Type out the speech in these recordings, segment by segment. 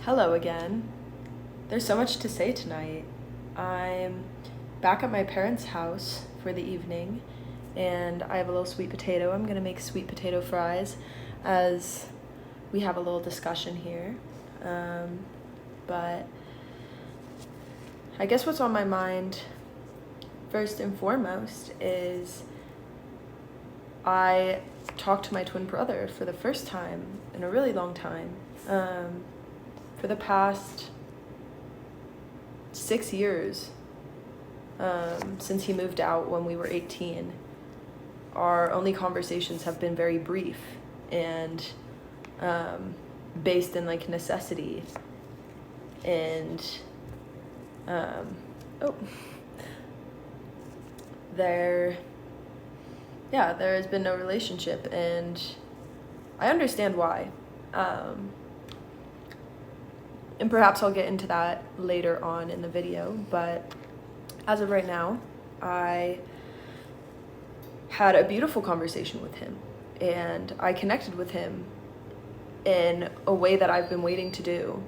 Hello again. There's so much to say tonight. I'm back at my parents' house for the evening, and I have a little sweet potato. I'm gonna make sweet potato fries as we have a little discussion here. But I guess what's on my mind first and foremost is I talked to my twin brother for the first time in a really long time. For the past 6 years, since he moved out when we were 18, our only conversations have been very brief and based in like necessity. And there has been no relationship, and I understand why. And perhaps I'll get into that later on in the video, but as of right now, I had a beautiful conversation with him, and I connected with him in a way that I've been waiting to do.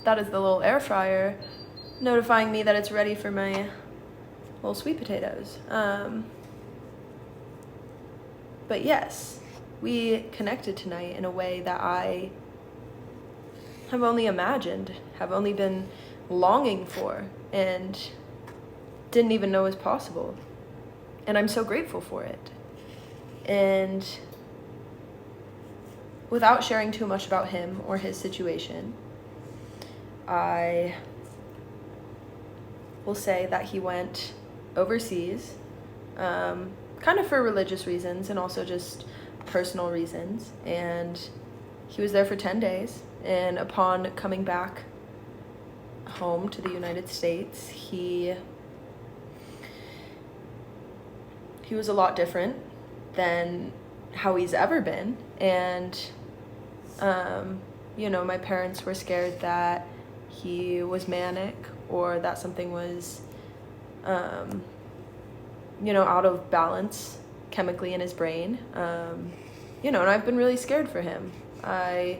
That is the little air fryer notifying me that it's ready for my little sweet potatoes. But yes, we connected tonight in a way that I have only imagined, have only been longing for, and didn't even know was possible. And I'm so grateful for it. And without sharing too much about him or his situation, I will say that he went overseas, kind of for religious reasons and also just personal reasons, and he was there for 10 days, and upon coming back home to the United States, he was a lot different than how he's ever been. And my parents were scared that he was manic or that something was out of balance chemically in his brain, and I've been really scared for him. I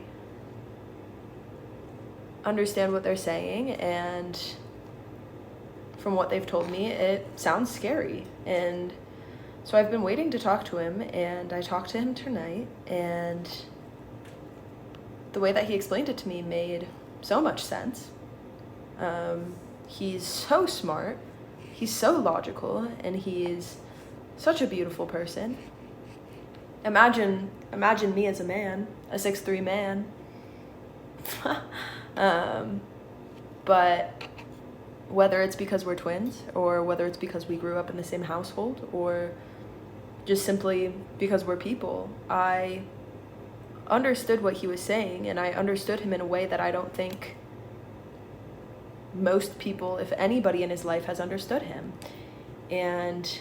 understand what they're saying, and from what they've told me, it sounds scary. And so I've been waiting to talk to him, and I talked to him tonight, and the way that he explained it to me made so much sense. He's so smart, he's so logical, and he's such a beautiful person. Imagine me as a man, a 6'3" man. But whether it's because we're twins, or whether it's because we grew up in the same household, or just simply because we're people, I understood what he was saying, and I understood him in a way that I don't think most people, if anybody in his life, has understood him. And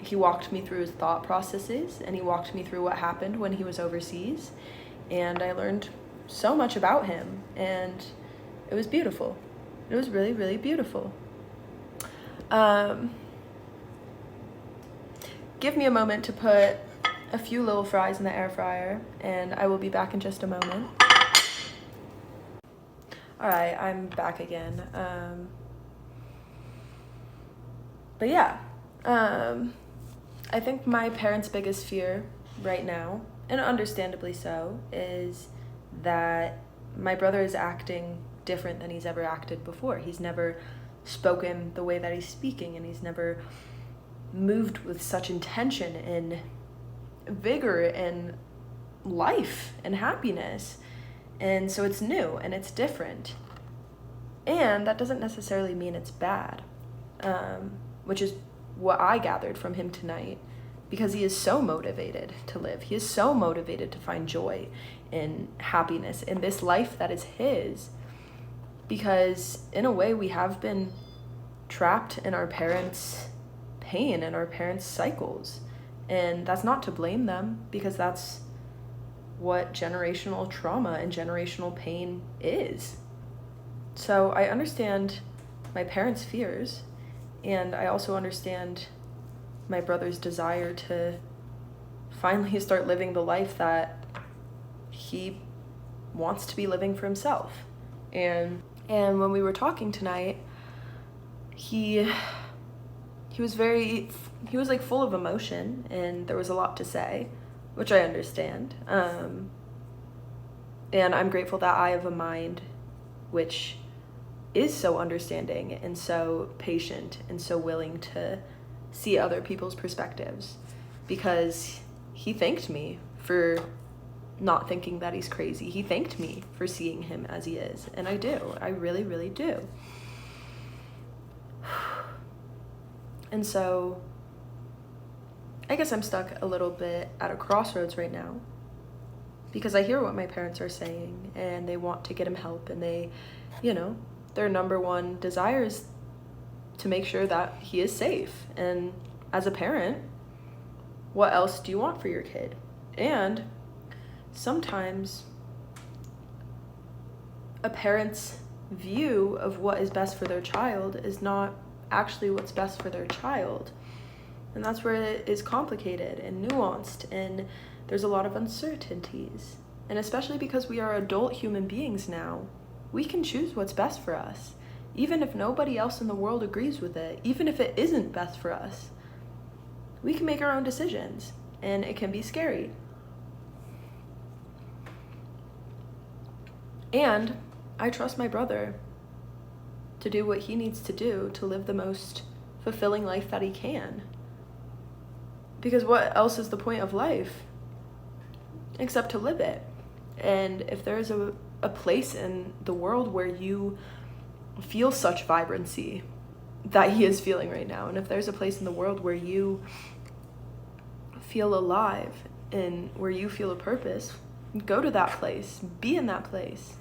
he walked me through his thought processes, and he walked me through what happened when he was overseas, and I learned so much about him, and it was beautiful. It was really, really beautiful. Give me a moment to put a few little fries in the air fryer, and I will be back in just a moment. All right, I'm back again. But yeah, I think my parents' biggest fear right now, and understandably so, is that my brother is acting different than he's ever acted before. He's never spoken the way that he's speaking, and he's never moved with such intention and vigor and life and happiness. And so it's new and it's different. And that doesn't necessarily mean it's bad, which is what I gathered from him tonight, because he is so motivated to live. He is so motivated to find joy and happiness in this life that is his, because in a way we have been trapped in our parents' pain and our parents' cycles. And that's not to blame them, because that's what generational trauma and generational pain is. So I understand my parents' fears, and I also understand my brother's desire to finally start living the life that he wants to be living for himself. And when we were talking tonight, he was like full of emotion, and there was a lot to say, which I understand. And I'm grateful that I have a mind which is so understanding and so patient and so willing to see other people's perspectives, because he thanked me for not thinking that he's crazy. He thanked me for seeing him as he is, and I do. I really, really do. And so I guess I'm stuck a little bit at a crossroads right now, because I hear what my parents are saying, and they want to get him help, and they, their number one desire is to make sure that he is safe. And as a parent, what else do you want for your kid? And sometimes a parent's view of what is best for their child is not actually what's best for their child. And that's where it is complicated and nuanced, and there's a lot of uncertainties. And especially because we are adult human beings now, we can choose what's best for us, even if nobody else in the world agrees with it, even if it isn't best for us. We can make our own decisions, and it can be scary. And I trust my brother to do what he needs to do to live the most fulfilling life that he can. Because what else is the point of life except to live it? And if there's a place in the world where you feel such vibrancy that he is feeling right now, and if there's a place in the world where you feel alive and where you feel a purpose, go to that place, be in that place,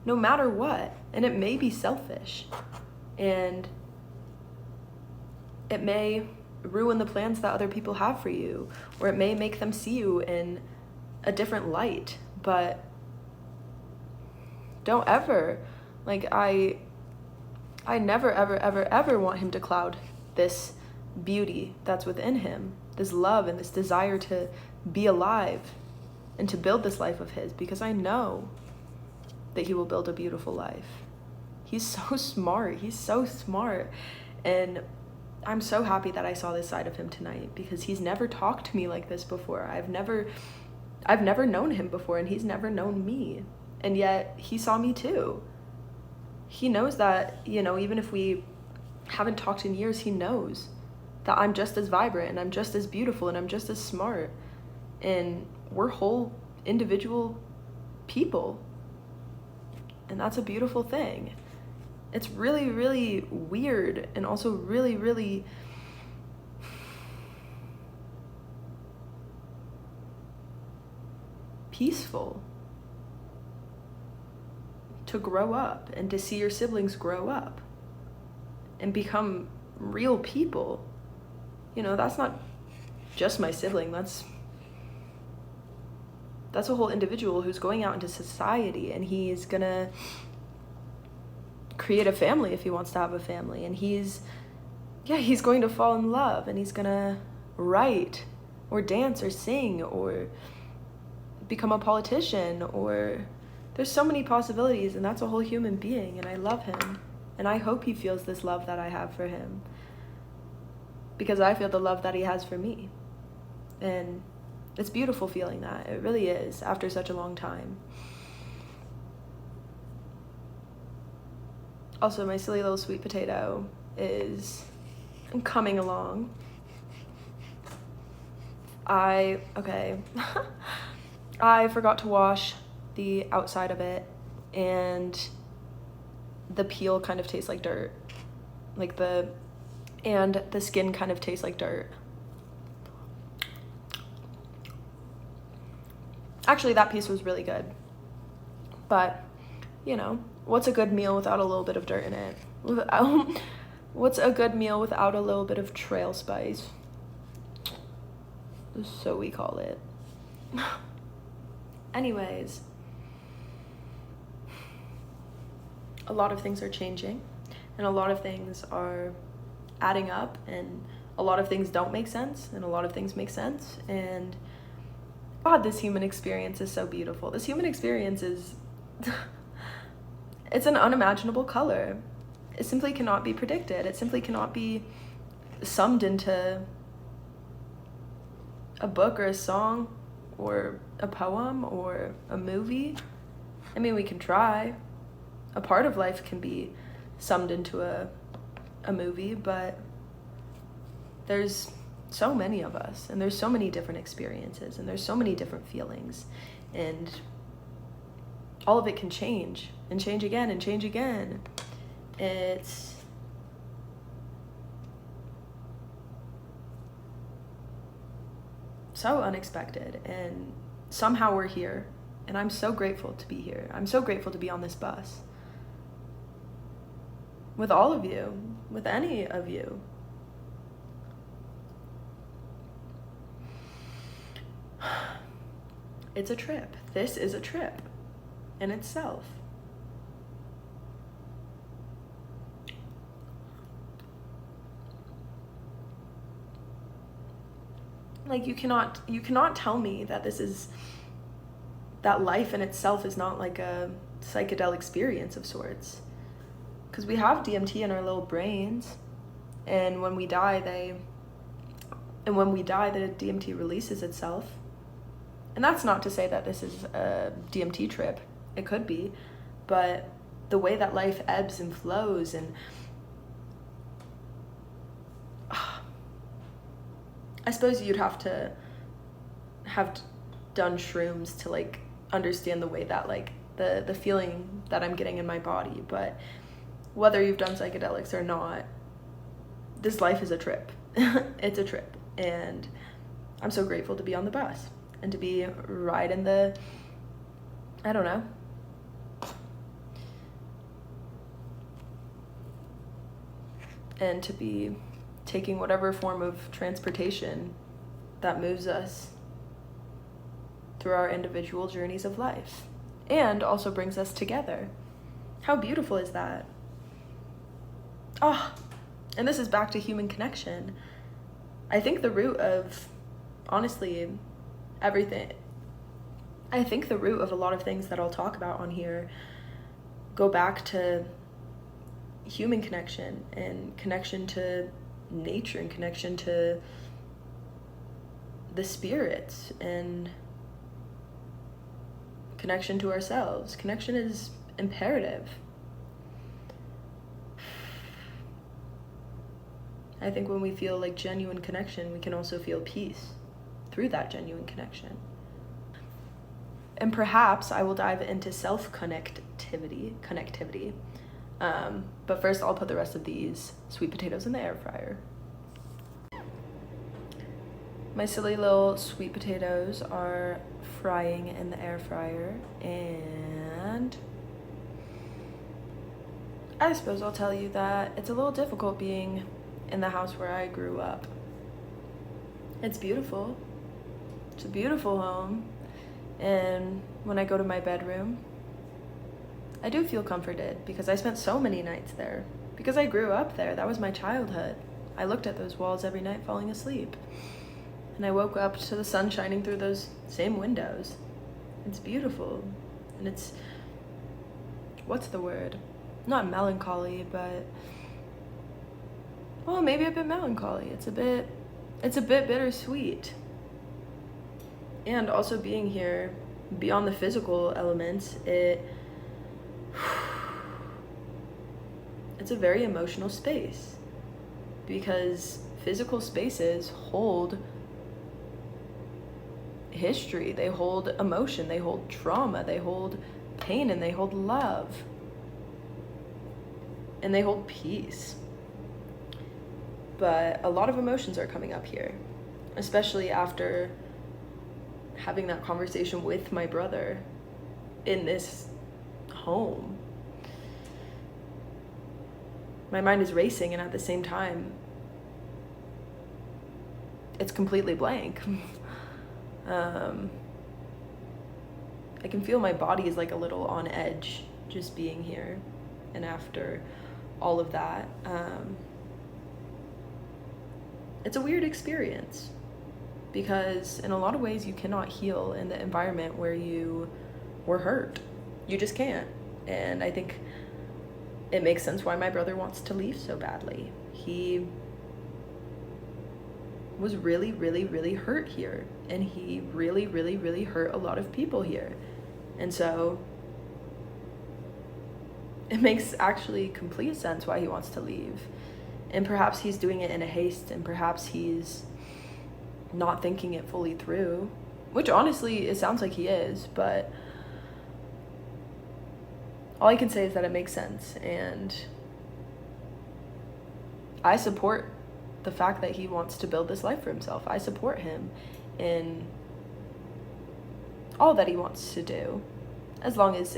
no matter what. And it may be selfish, and it may ruin the plans that other people have for you, or it may make them see you in a different light, but don't ever, I never, ever, ever, ever want him to cloud this beauty that's within him, this love and this desire to be alive and to build this life of his, because I know that he will build a beautiful life. He's so smart. He's so smart. And I'm so happy that I saw this side of him tonight, because he's never talked to me like this before. I've never known him before, and he's never known me. And yet he saw me too. He knows that, even if we haven't talked in years, he knows that I'm just as vibrant, and I'm just as beautiful, and I'm just as smart. And we're whole individual people. And that's a beautiful thing. It's really, really weird, and also really, really peaceful to grow up and to see your siblings grow up and become real people. That's not just my sibling. That's a whole individual who's going out into society, and he's gonna create a family if he wants to have a family, and he's going to fall in love, and he's gonna write or dance or sing or become a politician, or there's so many possibilities, and that's a whole human being, and I love him, and I hope he feels this love that I have for him, because I feel the love that he has for me. And it's beautiful feeling that. It really is, after such a long time. Also, my silly little sweet potato is coming along. I forgot to wash the outside of it, and the peel kind of tastes like dirt. And the skin kind of tastes like dirt. Actually, that piece was really good. But, what's a good meal without a little bit of dirt in it? What's a good meal without a little bit of trail spice? So we call it. Anyways, a lot of things are changing, and a lot of things are adding up, and a lot of things don't make sense, and a lot of things make sense. And God, this human experience is so beautiful. This human experience is, it's an unimaginable color. It simply cannot be predicted. It simply cannot be summed into a book or a song or a poem or a movie. I mean, we can try. A part of life can be summed into a movie, but there's so many of us, and there's so many different experiences, and there's so many different feelings, and all of it can change and change again and change again. It's so unexpected, and somehow we're here, and I'm so grateful to be here. I'm so grateful to be on this bus with all of you, with any of you. It's a trip. This is a trip in itself. Like, you cannot tell me that that life in itself is not like a psychedelic experience of sorts. Because we have DMT in our little brains, and when we die, the DMT releases itself. And that's not to say that this is a DMT trip. It could be, but the way that life ebbs and flows, and I suppose you'd have to have done shrooms to like understand the way that like the feeling that I'm getting in my body. But whether you've done psychedelics or not, this life is a trip. It's a trip, and I'm so grateful to be on the bus and to be riding the, I don't know, and to be taking whatever form of transportation that moves us through our individual journeys of life and also brings us together. How beautiful is that? Oh, and this is back to human connection. I think the root of, honestly, everything, I think the root of a lot of things that I'll talk about on here go back to human connection and connection to nature and connection to the spirits and connection to ourselves. Connection is imperative. I think when we feel like genuine connection, we can also feel peace through that genuine connection. And perhaps I will dive into connectivity. But first I'll put the rest of these sweet potatoes in the air fryer. My silly little sweet potatoes are frying in the air fryer, and I suppose I'll tell you that it's a little difficult being in the house where I grew up. It's beautiful. It's a beautiful home. And when I go to my bedroom, I do feel comforted because I spent so many nights there. Because I grew up there. That was my childhood. I looked at those walls every night falling asleep. And I woke up to the sun shining through those same windows. It's beautiful. And it's, what's the word? Not melancholy, but, well, maybe a bit melancholy. It's a bit bittersweet. And also being here, beyond the physical elements, it's a very emotional space, because physical spaces hold history, they hold emotion, they hold trauma, they hold pain, and they hold love, and they hold peace. But a lot of emotions are coming up here, especially after having that conversation with my brother in this home. My mind is racing, and at the same time, it's completely blank. I can feel my body is like a little on edge just being here. And after all of that, it's a weird experience. because in a lot of ways you cannot heal in the environment where you were hurt. You just can't. And I think it makes sense why my brother wants to leave so badly. He was really, really, really hurt here, and he really, really, really hurt a lot of people here. And so it makes actually complete sense why he wants to leave. And perhaps he's doing it in a haste, and perhaps he's not thinking it fully through, which honestly, it sounds like he is, but all I can say is that it makes sense, and I support the fact that he wants to build this life for himself. I support him in all that he wants to do, as long as,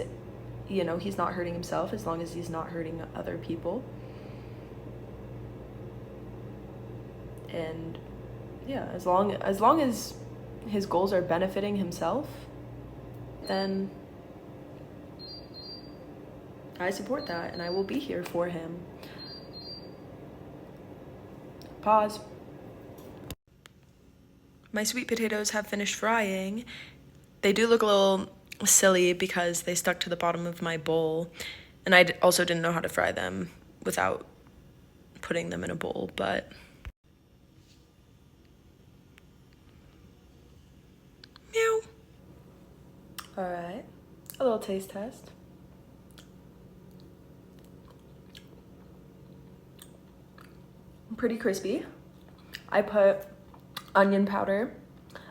you know, he's not hurting himself, as long as he's not hurting other people. And yeah, as long as his goals are benefiting himself, then I support that, and I will be here for him. Pause. My sweet potatoes have finished frying. They do look a little silly because they stuck to the bottom of my bowl, and I also didn't know how to fry them without putting them in a bowl, but meow. All right, a little taste test. Pretty crispy. I put onion powder,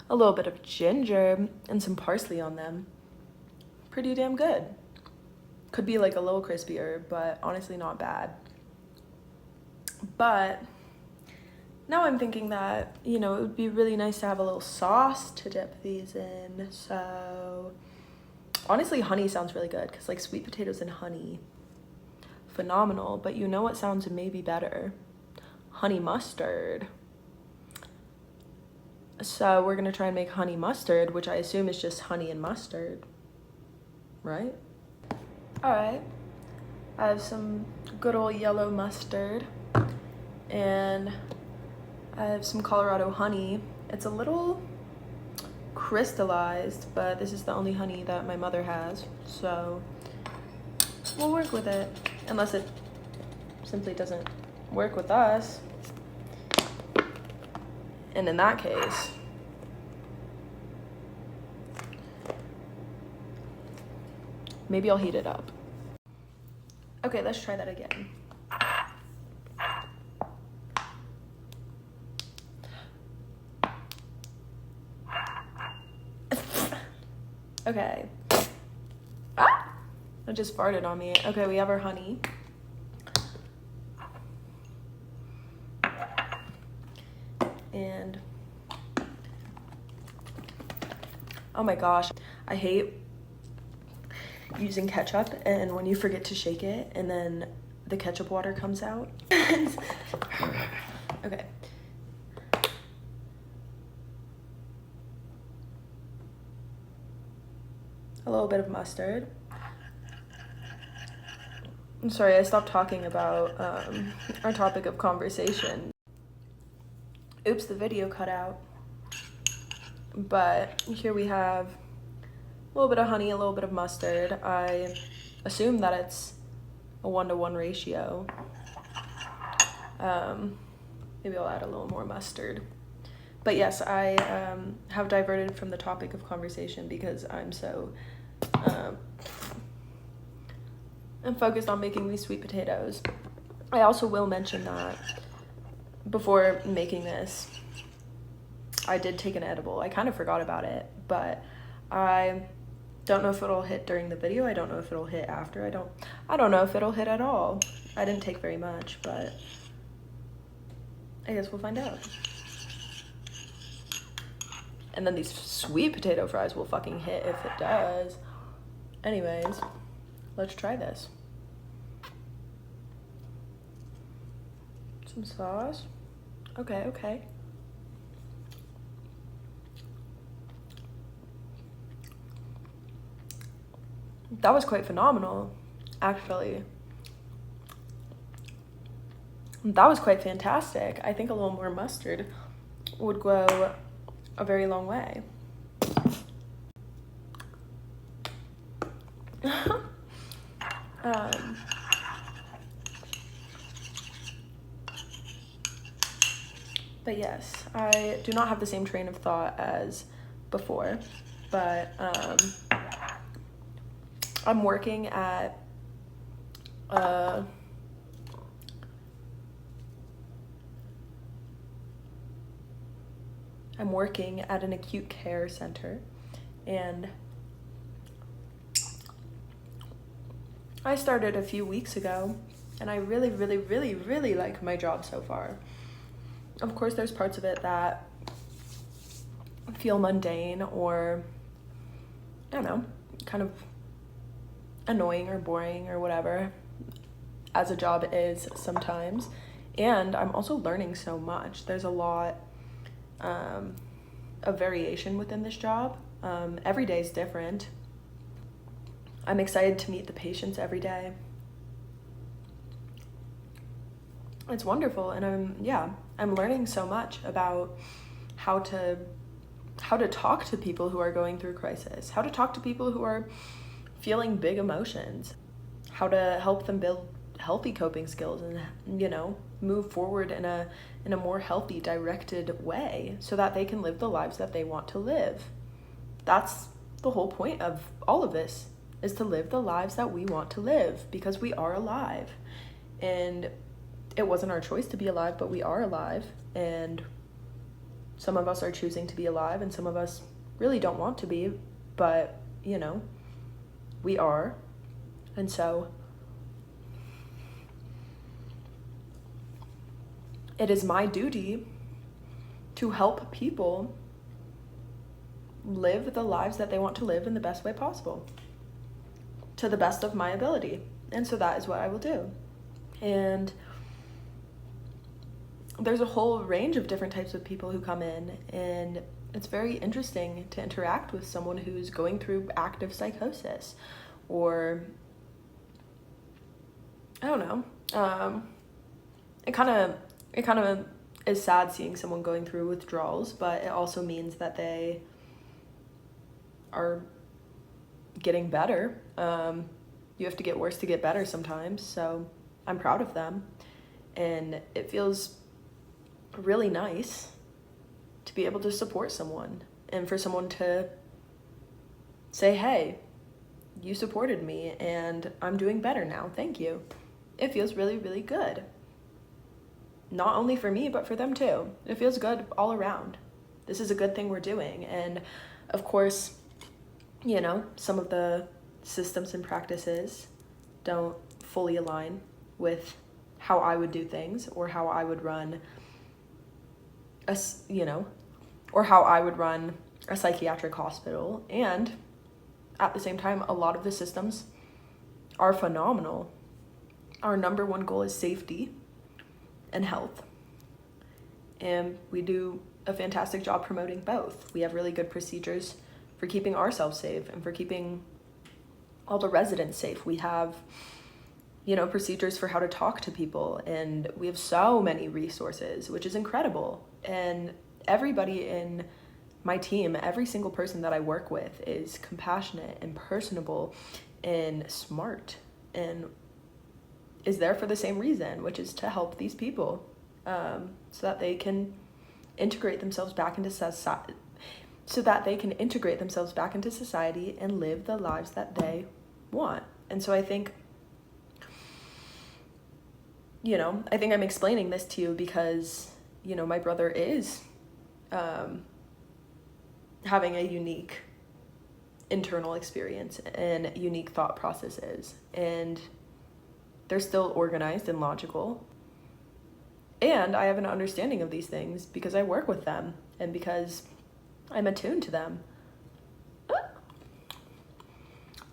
a little bit of ginger, and some parsley on them. Pretty damn good. Could be like a little crispier, but honestly not bad. But now I'm thinking that, you know, it would be really nice to have a little sauce to dip these in. So honestly, honey sounds really good, because like sweet potatoes and honey, phenomenal. But you know what sounds maybe better? Honey mustard. So we're gonna try and make honey mustard, which I assume is just honey and mustard, right? All right, I have some good old yellow mustard, and I have some Colorado honey. It's a little crystallized, but this is the only honey that my mother has, so we'll work with it, unless it simply doesn't work with us. And in that case, maybe I'll heat it up. Okay, let's try that again. Okay. Ah! It just farted on me. Okay, we have our honey. And oh my gosh, I hate using ketchup, and when you forget to shake it and then the ketchup water comes out. Okay. A little bit of mustard. I'm sorry, I stopped talking about our topic of conversation. Oops, the video cut out. But here we have a little bit of honey, a little bit of mustard. I assume that it's a 1-to-1 ratio. Maybe I'll add a little more mustard. But yes, I have diverted from the topic of conversation because I'm so I'm focused on making these sweet potatoes. I also will mention that before making this, I did take an edible. I kind of forgot about it, but I don't know if it'll hit during the video. I don't know if it'll hit after. I don't know if it'll hit at all. I didn't take very much, but I guess we'll find out. And then these sweet potato fries will fucking hit if it does. Anyways, let's try this. Some sauce. Okay, okay. That was quite phenomenal, actually. That was quite fantastic. I think a little more mustard would go a very long way. But yes, I do not have the same train of thought as before, but I'm working at an acute care center, and I started a few weeks ago, and I really, really, really, really like my job so far. Of course, there's parts of it that feel mundane or, I don't know, kind of annoying or boring or whatever, as a job is sometimes. And I'm also learning so much. There's a lot of variation within this job. Every day is different. I'm excited to meet the patients every day. It's wonderful, and I'm learning so much about how to talk to people who are going through crisis, how to talk to people who are feeling big emotions, how to help them build healthy coping skills and, you know, move forward in a more healthy, directed way so that they can live the lives that they want to live. That's the whole point of all of this, is to live the lives that we want to live, because we are alive. And it wasn't our choice to be alive, but we are alive. And some of us are choosing to be alive, and some of us really don't want to be, but, you know, we are. And so it is my duty to help people live the lives that they want to live in the best way possible, to the best of my ability. And so that is what I will do. And there's a whole range of different types of people who come in, and it's very interesting to interact with someone who's going through active psychosis, or I don't know. It kind of is sad seeing someone going through withdrawals, but it also means that they are getting better. You have to get worse to get better sometimes, so I'm proud of them. And it feels really nice to be able to support someone, and for someone to say, hey, you supported me and I'm doing better now, thank you. It feels really, really good. Not only for me, but for them too. It feels good all around. This is a good thing we're doing. And of course, you know, some of the systems and practices don't fully align with how I would do things, or how I would run a psychiatric hospital. And at the same time, a lot of the systems are phenomenal. Our number one goal is safety and health. And we do a fantastic job promoting both. We have really good procedures for keeping ourselves safe and for keeping all the residents safe. We have, you know, procedures for how to talk to people, and we have so many resources, which is incredible. And everybody in my team, every single person that I work with, is compassionate and personable and smart, and is there for the same reason, which is to help these people, so that they can integrate themselves back into society, and live the lives that they want. And so I think, you know, I think I'm explaining this to you because, you know, my brother is having a unique internal experience and unique thought processes, and they're still organized and logical. And I have an understanding of these things because I work with them and because I'm attuned to them.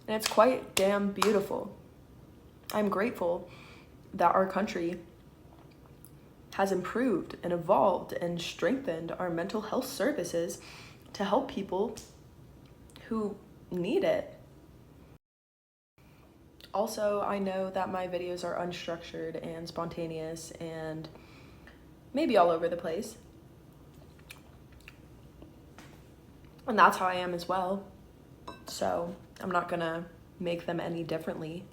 And it's quite damn beautiful. I'm grateful that our country has improved and evolved and strengthened our mental health services to help people who need it. Also, I know that my videos are unstructured and spontaneous and maybe all over the place. And that's how I am as well. So I'm not gonna make them any differently.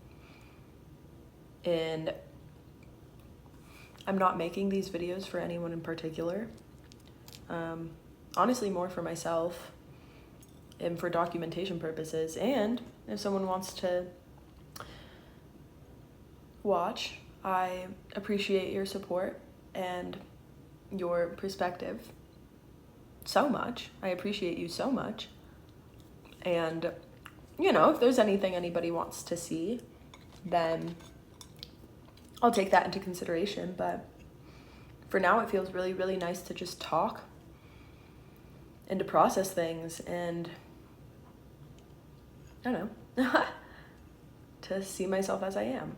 And I'm not making these videos for anyone in particular. Honestly, more for myself and for documentation purposes. And if someone wants to watch, I appreciate your support and your perspective so much. I appreciate you so much. And, you know, if there's anything anybody wants to see, then I'll take that into consideration. But for now, it feels really, really nice to just talk and to process things and, I don't know, to see myself as I am.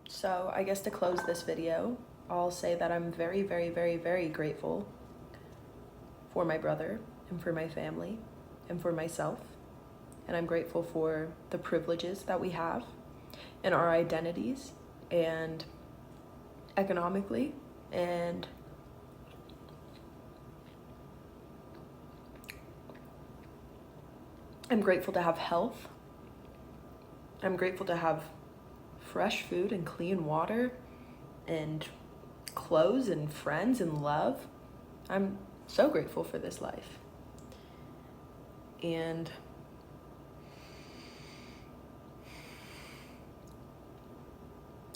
So I guess to close this video, I'll say that I'm very, very, very, very grateful for my brother and for my family and for myself. And I'm grateful for the privileges that we have in our identities and economically. And I'm grateful to have health. I'm grateful to have fresh food and clean water and clothes and friends and love. I'm so grateful for this life. And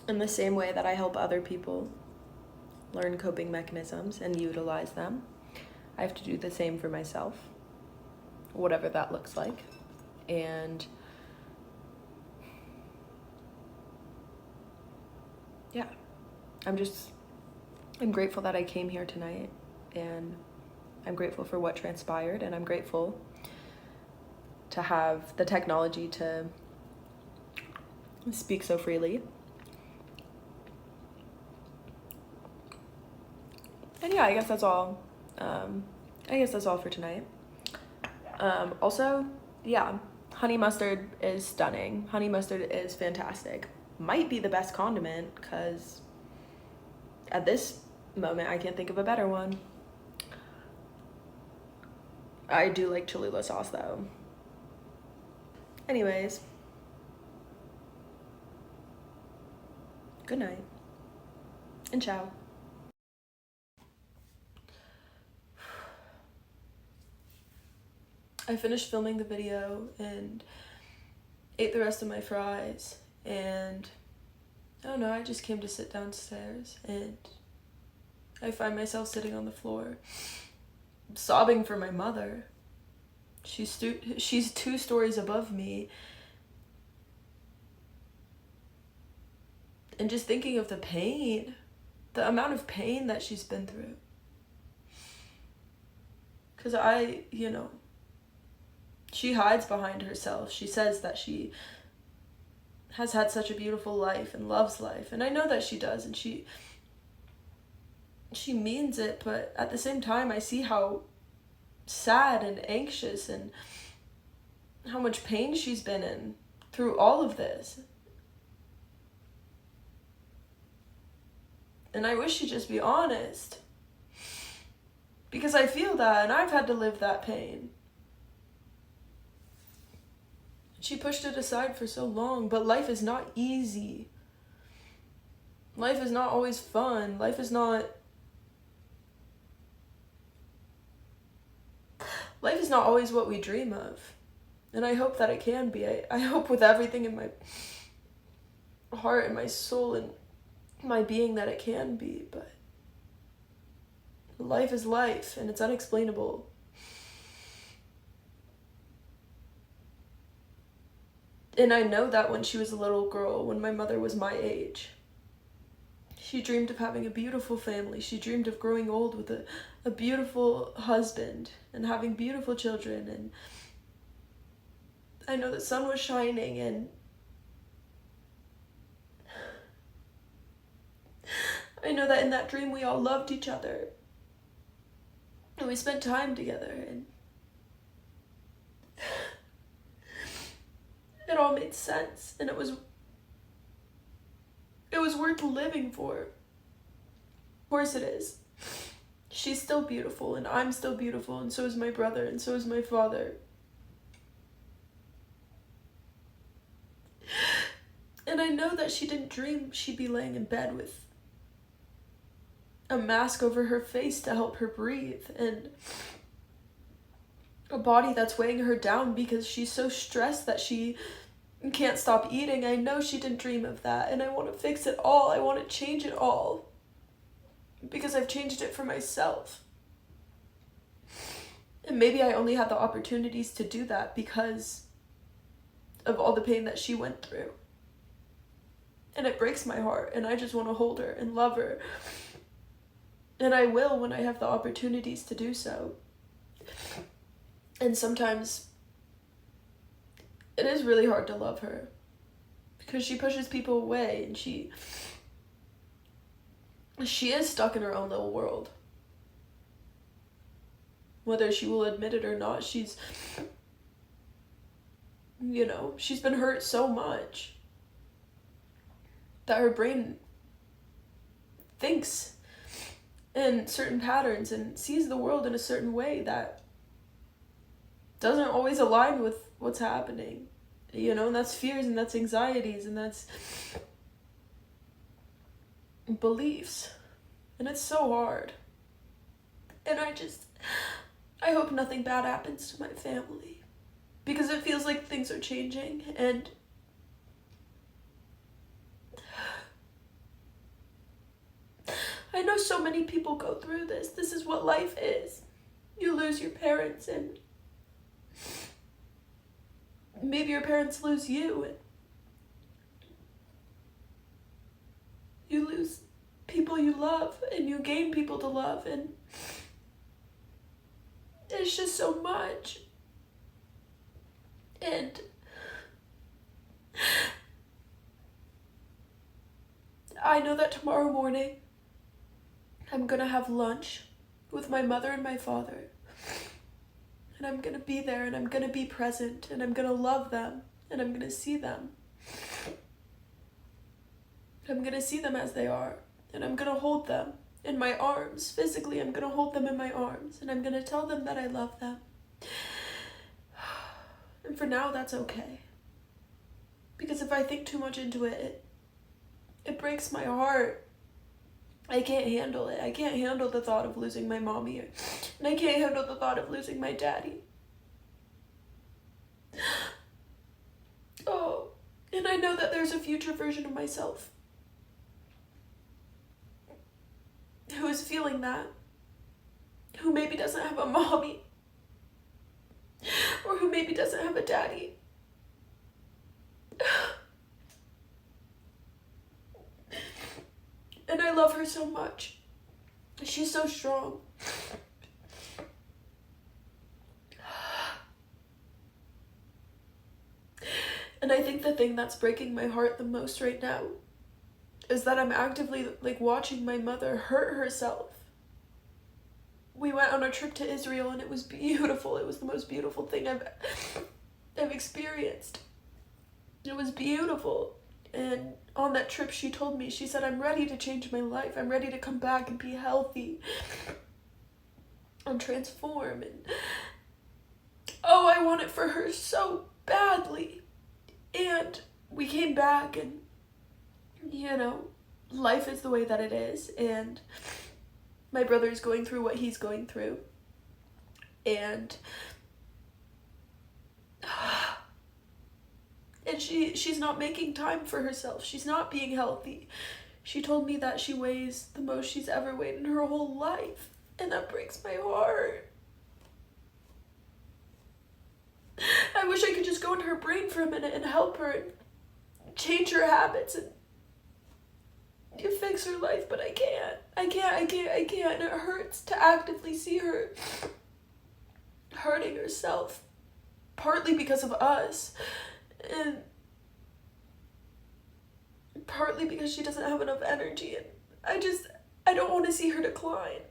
in the same way that I help other people learn coping mechanisms and utilize them, I have to do the same for myself, whatever that looks like. And yeah, I'm grateful that I came here tonight, and I'm grateful for what transpired, and I'm grateful to have the technology to speak so freely. And yeah, I guess that's all. I guess that's all for tonight. Also, yeah, honey mustard is stunning. Honey mustard is fantastic. Might be the best condiment, because at this moment I can't think of a better one. I do like Cholula sauce though. Anyways, good night and ciao. I finished filming the video and ate the rest of my fries, and I don't know, I just came to sit downstairs and I find myself sitting on the floor sobbing for my mother. She's 2 stories above me, and just thinking of the pain, the amount of pain that she's been through. Because she hides behind herself. She says that she has had such a beautiful life and loves life. And I know that she does, and she means it, but at the same time, I see how sad and anxious and how much pain she's been in through all of this. And I wish she'd just be honest, because I feel that, and I've had to live that pain. She pushed it aside for so long, but life is not easy. Life is not always fun. Life is not always what we dream of. And I hope that it can be. I hope with everything in my heart and my soul and my being that it can be, but life is life, and it's unexplainable. And I know that when she was a little girl, when my mother was my age, she dreamed of having a beautiful family. She dreamed of growing old with a beautiful husband and having beautiful children. And I know the sun was shining, and I know that in that dream we all loved each other. And we spent time together, and it all made sense, and it was worth living for. course it is. She's still beautiful, and I'm still beautiful, and so is my brother, and so is my father. And I know that she didn't dream she'd be laying in bed with a mask over her face to help her breathe, and a body that's weighing her down because she's so stressed that she can't stop eating. I know she didn't dream of that, and I want to fix it all. I want to change it all because I've changed it for myself. And maybe I only had the opportunities to do that because of all the pain that she went through. And it breaks my heart, and I just want to hold her and love her. And I will when I have the opportunities to do so. And sometimes it is really hard to love her because she pushes people away, and she is stuck in her own little world. Whether she will admit it or not, she's been hurt so much that her brain thinks in certain patterns and sees the world in a certain way that doesn't always align with what's happening, and that's fears, and that's anxieties, and that's beliefs, and it's so hard. And I hope nothing bad happens to my family, because it feels like things are changing, and I know so many people go through this. This is what life is. You lose your parents, and maybe your parents lose you, and you lose people you love, and you gain people to love, and it's just so much. And I know that tomorrow morning I'm gonna have lunch with my mother and my father, and I'm gonna be there, and I'm gonna be present, and I'm gonna love them, and I'm gonna see them. I'm gonna see them as they are, and I'm gonna hold them in my arms. Physically, I'm gonna hold them in my arms, and I'm gonna tell them that I love them. And for now, that's okay. Because if I think too much into it, it breaks my heart. I can't handle it. I can't handle the thought of losing my mommy, and I can't handle the thought of losing my daddy. Oh, and I know that there's a future version of myself who is feeling that, who maybe doesn't have a mommy, or who maybe doesn't have a daddy. And I love her so much. She's so strong. And I think the thing that's breaking my heart the most right now is that I'm actively watching my mother hurt herself. We went on a trip to Israel, and it was beautiful. It was the most beautiful thing I've experienced. It was beautiful. And on that trip, she told me, she said, I'm ready to change my life. I'm ready to come back and be healthy and transform. And oh, I want it for her so badly. And we came back, and life is the way that it is, and my brother's going through what he's going through, and she's not making time for herself. She's not being healthy. She told me that she weighs the most she's ever weighed in her whole life, and that breaks my heart. I wish I could just go into her brain for a minute and help her and change her habits and fix her life, but I can't. I can't. And it hurts to actively see her hurting herself, partly because of us, and partly because she doesn't have enough energy, and I don't want to see her decline.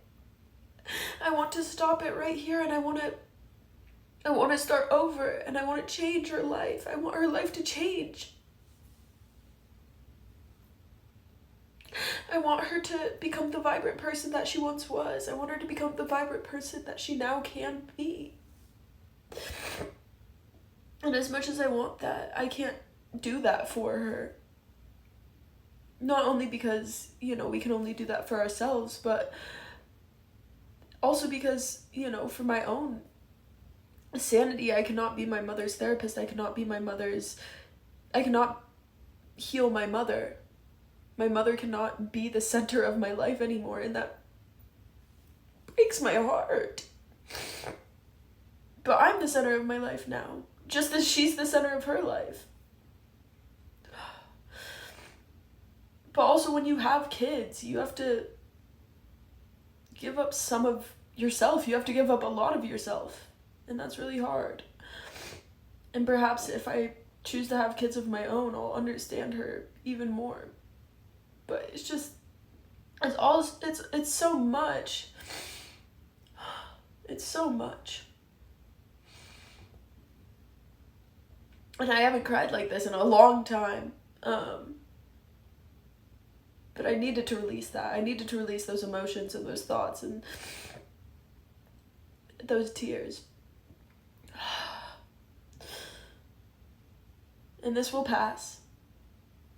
I want to stop it right here, and I want to start over, and I want to change her life. I want her life to change. I want her to become the vibrant person that she once was. I want her to become the vibrant person that she now can be. And as much as I want that, I can't do that for her. Not only because, you know, we can only do that for ourselves, but also because, you know, for my own sanity, I cannot be my mother's therapist. I cannot heal my mother. My mother cannot be the center of my life anymore, and that breaks my heart. But I'm the center of my life now, just as she's the center of her life. But also, when you have kids, you have to give up some of yourself. You have to give up a lot of yourself. And that's really hard. And perhaps if I choose to have kids of my own, I'll understand her even more. But it's just, it's so much. It's so much. And I haven't cried like this in a long time. But I needed to release that. I needed to release those emotions and those thoughts and those tears. And this will pass.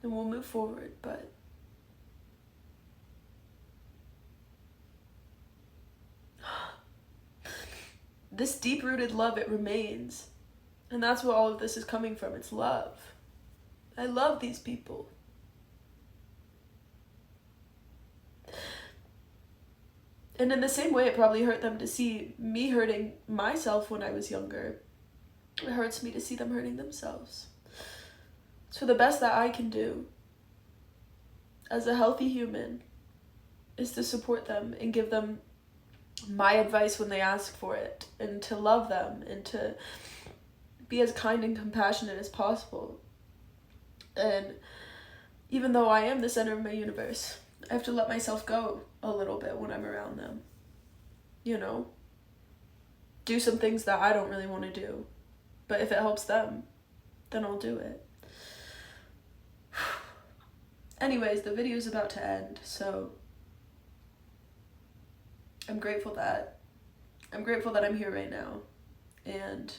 And we'll move forward, but this deep-rooted love, it remains. And that's what all of this is coming from. It's love. I love these people. And in the same way, it probably hurt them to see me hurting myself when I was younger. It hurts me to see them hurting themselves. So the best that I can do as a healthy human is to support them and give them my advice when they ask for it, and to love them and to be as kind and compassionate as possible. And even though I am the center of my universe, I have to let myself go a little bit when I'm around them. You know? Do some things that I don't really want to do. But if it helps them, then I'll do it. Anyways, the video's about to end, so I'm grateful that I'm here right now. And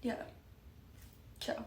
yeah. Ciao.